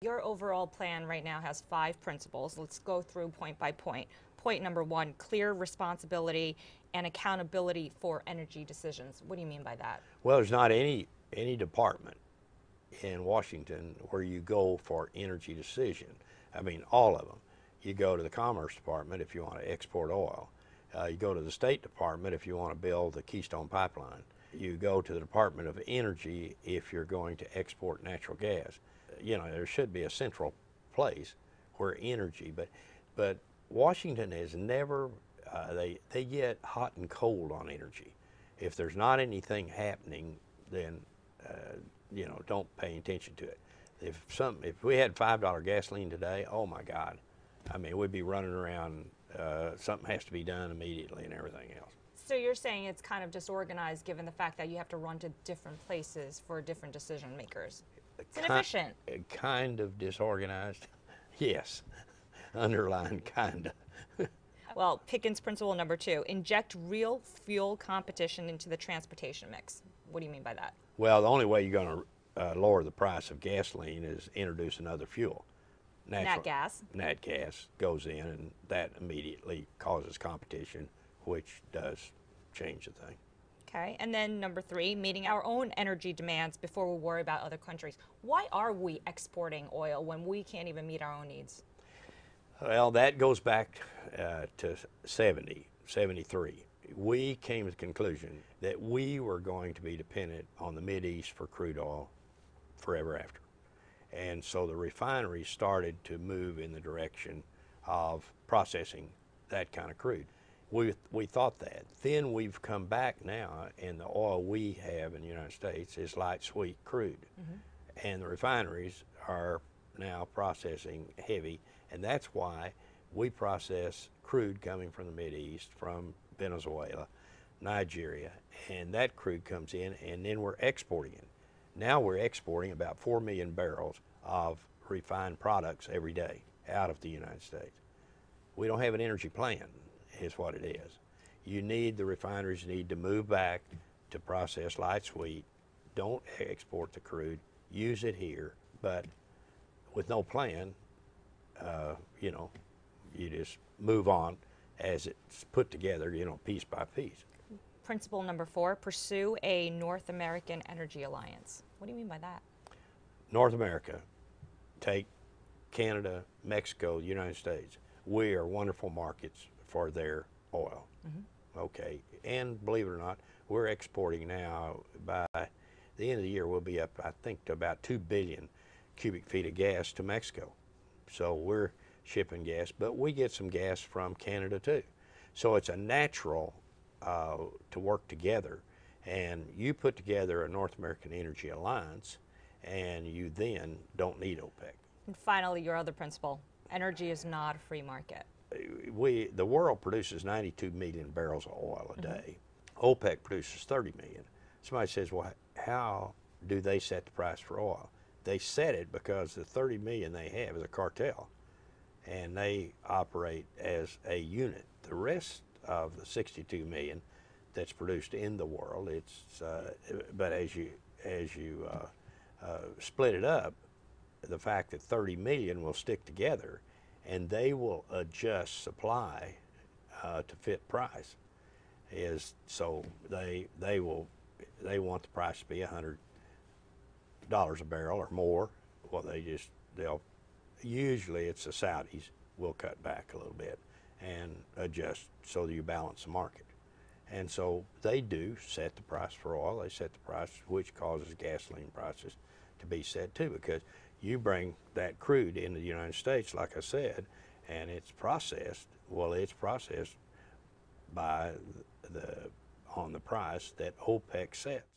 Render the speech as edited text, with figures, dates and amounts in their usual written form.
Your overall plan right now has 5 principles. Let's go through point by point. Point number 1, clear responsibility and accountability for energy decisions. What do you mean by that? Well, there's not any department in Washington where you go for energy decision. I mean, all of them. You go to the Commerce Department if you want to export oil. You go to the State Department if you want to build the Keystone Pipeline. You go to the Department of Energy if you're going to export natural gas. You know, there should be a central place where energy, but Washington has never, they get hot and cold on energy. If there's not anything happening, then, you know, don't pay attention to it. If we had $5 gasoline today, oh my God, I mean, we'd be running around, something has to be done immediately and everything else. So you're saying it's kind of disorganized given the fact that you have to run to different places for different decision makers. It's inefficient. Kind of disorganized, yes. Underline kinda. Well, Pickens principle number 2, inject real fuel competition into the transportation mix. What do you mean by that? Well, the only way you're going to lower the price of gasoline is introduce another fuel. Nat gas. Nat gas goes in, and that immediately causes competition, which does change the thing. Okay, and then number 3, meeting our own energy demands before we worry about other countries. Why are we exporting oil when we can't even meet our own needs? Well, that goes back to 73. We came to the conclusion that we were going to be dependent on the Mideast for crude oil forever after. And so the refineries started to move in the direction of processing that kind of crude. We thought that. Then we've come back now, and the oil we have in the United States is light sweet crude. And the refineries are now processing heavy, and that's why we process crude coming from the Mideast, from Venezuela, Nigeria, and that crude comes in, and then we're exporting it. Now we're exporting about 4 million barrels of refined products every day out of the United States. We don't have an energy plan, is what it is. The refineries need to move back to process light sweet. Don't export the crude, use it here, but with no plan, you know, you just move on as it's put together, you know, piece by piece. Principle number 4, pursue a North American energy alliance. What do you mean by that? North America, take Canada, Mexico, the United States. We are wonderful markets for their oil. Okay, and believe it or not, we're exporting now. By the end of the year, we'll be up, I think, to about 2 billion cubic feet of gas to Mexico. So we're shipping gas, but we get some gas from Canada too. So it's a natural to work together, and you put together a North American Energy Alliance, and you then don't need OPEC. And finally, your other principle, energy is not a free market. The world produces 92 million barrels of oil a day. OPEC produces 30 million. Somebody says, well, how do they set the price for oil? They set it because the 30 million they have is a cartel, and they operate as a unit. The rest of the 62 million that's produced in the world, but as you split it up, the fact that 30 million will stick together, and they will adjust supply to fit price, is so they want the price to be $100 a barrel or more. Well, they'll usually it's the Saudis will cut back a little bit and adjust so that you balance the market. And so they do set the price for oil. They set the price, which causes gasoline prices to be set too, because you bring that crude into the United States, like I said, and it's processed. Well, it's processed by on the price that OPEC sets.